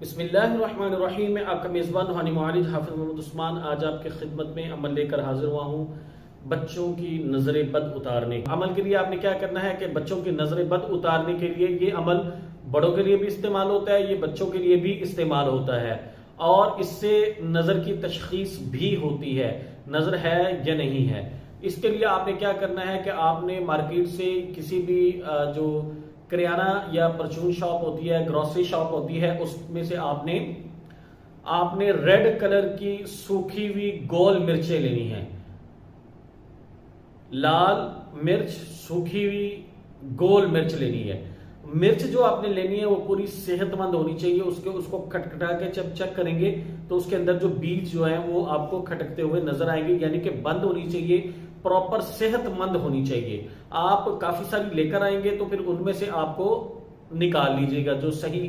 بسم اللہ الرحمن الرحیم. میں آپ کا میزبان روحانی معالج حافظ محمد عثمان آج آپ کی خدمت میں عمل لے کر حاضر ہوا ہوں. بچوں کی نظر بد اتارنے عمل کے لیے آپ نے کیا کرنا ہے کہ بچوں کی نظر بد اتارنے کے لیے یہ عمل بڑوں کے لیے بھی استعمال ہوتا ہے, یہ بچوں کے لیے بھی استعمال ہوتا ہے, اور اس سے نظر کی تشخیص بھی ہوتی ہے, نظر ہے یا نہیں ہے. اس کے لیے آپ نے کیا کرنا ہے کہ آپ نے مارکیٹ سے کسی بھی جو کریانہ یا پرچون شاپ ہوتی ہے, گروسری شاپ ہوتی ہے, اس میں سے آپ نے ریڈ کلر کی سوکھی ہوئی گول مرچیں لینی ہیں. لال مرچ, سوکھی ہوئی گول مرچ لینی ہے. مرچ جو آپ نے لینی ہے وہ پوری صحت مند ہونی چاہیے. اس کو کھٹکھٹا کے جب چیک کریں گے تو اس کے اندر جو بیج جو ہیں وہ آپ کو کھٹکتے ہوئے نظر آئیں گے, یعنی کہ بند ہونی چاہیے, پراپر صحت مند ہونی چاہیے. آپ کافی ساری لے کر آئیں گے تو پھر ان میں سے آپ کو نکال لیجئے گا جو صحیح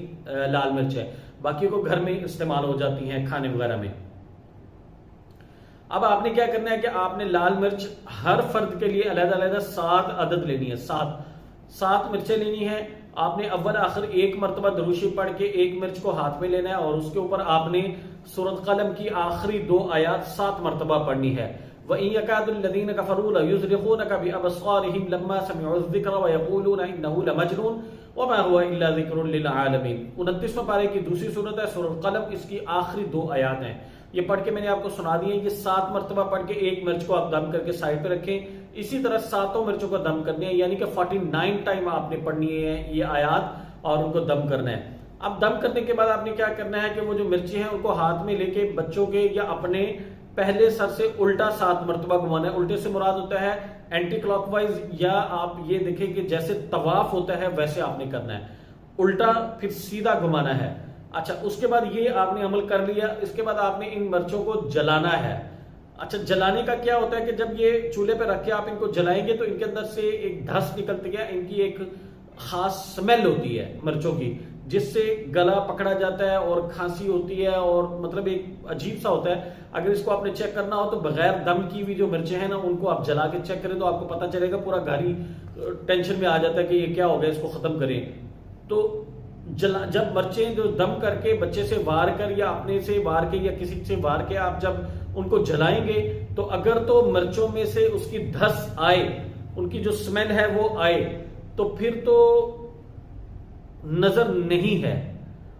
لال مرچ ہے, باقی کو گھر میں استعمال ہو جاتی ہیں کھانے وغیرہ میں. اب آپ نے کیا کرنا ہے کہ آپ نے لال مرچ ہر فرد کے لیے علیحدہ علیحدہ 7 عدد لینی ہے. 7 مرچیں لینی ہیں. آپ نے اول آخر ایک مرتبہ دروشی پڑھ کے ایک مرچ کو ہاتھ میں لینا ہے, اور اس کے اوپر آپ نے سورۃ قلم کی آخری 2 آیات 7 مرتبہ پڑھنی ہے. وَإِن يَكَادُ الَّذِينَ كَفَرُوا لَيُزْلِقُونَكَ بِأَبْصَارِهِمْ لَمَّا سَمِعُوا الذِّكْرَ وَيَقُولُونَ إِنَّهُ لَمَجْنُونٌ وَمَا هُوَ إِلَّا ذِكْرٌ لِّلْعَالَمِينَ. 29ویں پارے کی دوسری سورت ہے سورۃ قلم, اس کی آخری 2 آیات ہیں. یہ پڑھ کے میں نے آپ کو سنا دی ہے. یہ 7 مرتبہ پڑھ کے ایک مرچ کو آپ دم کر کے سائڈ پہ رکھیں. اسی طرح 7 مرچوں کو دم کرنے ہیں, یعنی کہ 49 ٹائم آپ نے پڑھنی ہے یہ آیات اور ان کو دم کرنا ہے. اب دم کرنے کے بعد آپ نے کیا کرنا ہے کہ وہ جو مرچیں ہیں ان کو ہاتھ میں لے کے بچوں کے یا اپنے پہلے سر سے الٹا 7 مرتبہ گھمانا ہے. الٹے سے مراد ہوتا ہے اینٹی کلاک وائز, یا آپ یہ دیکھیں کہ جیسے طواف ہوتا ہے ویسے آپ نے کرنا ہے, الٹا پھر سیدھا گھمانا ہے. اچھا, اس کے بعد یہ آپ نے عمل کر لیا. اس کے بعد آپ نے ان مرچوں کو جلانا ہے. اچھا, جلانے کا کیا ہوتا ہے کہ جب یہ چولہے پہ رکھ کے آپ ان کو جلائیں گے تو ان کے اندر سے ایک دھس نکلتی ہے, ان کی ایک خاص سمیل ہوتی ہے مرچوں کی, جس سے گلا پکڑا جاتا ہے اور کھانسی ہوتی ہے, اور مطلب ایک عجیب سا ہوتا ہے. اگر اس کو آپ نے چیک کرنا ہو تو بغیر دم کی ہوئی جو مرچیں ہیں نا ان کو آپ جلا کے چیک کریں تو آپ کو پتا چلے گا. پورا گھر ہی ٹینشن میں آ جاتا ہے کہ یہ کیا ہو گیا, اس کو ختم کریں. تو جب مرچیں جو دم کر کے بچے سے وار کر یا اپنے سے وار کے یا کسی سے وار کے آپ جب ان کو جلائیں گے تو اگر تو مرچوں میں سے اس کی دھس آئے, ان کی جو سمیل ہے وہ آئے, تو پھر تو نظر نہیں ہے,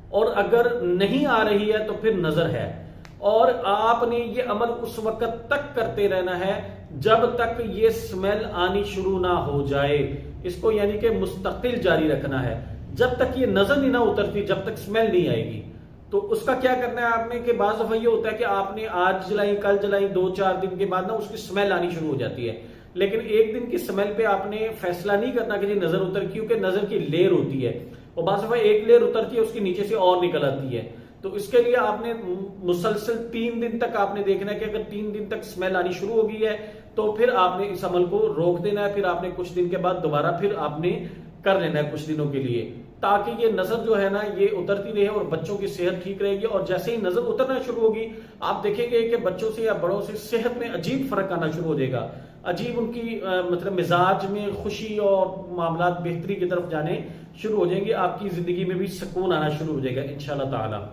اور اگر نہیں آ رہی ہے تو پھر نظر ہے. اور آپ نے یہ عمل اس وقت تک کرتے رہنا ہے جب تک یہ سمیل آنی شروع نہ ہو جائے. اس کو یعنی کہ مستقل جاری رکھنا ہے جب تک یہ نظر نہیں نہ اترتی, جب تک سمیل نہیں آئے گی. تو اس کا کیا کرنا ہے آپ نے کہ بعض دفعہ یہ ہوتا ہے کہ آپ نے آج جلائیں, کل جلائیں, 2-4 دن کے بعد نا اس کی سمیل آنی شروع ہو جاتی ہے. لیکن ایک دن کی سمیل پہ آپ نے فیصلہ نہیں کرنا کہ نظر اتر, کیونکہ نظر کی لیر ہوتی ہے, اور بعض دفعہ ایک لیر اترتی ہے اس کے نیچے سے اور نکل آتی ہے. تو اس کے لیے آپ نے مسلسل 3 دن تک آپ نے دیکھنا ہے کہ اگر 3 دن تک سمیل آنی شروع ہو گئی ہے تو پھر آپ نے اس عمل کو روک دینا ہے. پھر آپ نے کچھ دن کے بعد دوبارہ پھر آپ نے کر لینا ہے کچھ دنوں کے لیے, تاکہ یہ نظر جو ہے نا یہ اترتی رہے اور بچوں کی صحت ٹھیک رہے گی. اور جیسے ہی نظر اترنا شروع ہوگی آپ دیکھیں گے کہ بچوں سے یا بڑوں سے صحت میں عجیب فرق آنا شروع ہو جائے گا, عجیب ان کی مطلب مزاج میں خوشی اور معاملات بہتری کی طرف جانے شروع ہو جائیں گے. آپ کی زندگی میں بھی سکون آنا شروع ہو جائے گا انشاءاللہ تعالی.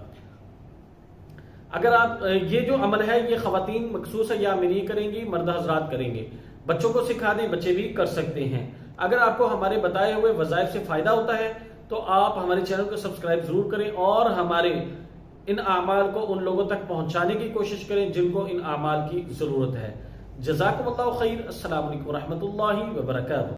اگر آپ یہ جو عمل ہے یہ خواتین مخصوص ہے یا نہیں کریں گی, مرد حضرات کریں گے. بچوں کو سکھا دیں, بچے بھی کر سکتے ہیں. اگر آپ کو ہمارے بتائے ہوئے وظائف سے فائدہ ہوتا ہے تو آپ ہمارے چینل کو سبسکرائب ضرور کریں, اور ہمارے ان اعمال کو ان لوگوں تک پہنچانے کی کوشش کریں جن کو ان اعمال کی ضرورت ہے. جزاکم اللہ خیر. السلام علیکم ورحمۃ اللہ وبرکاتہ.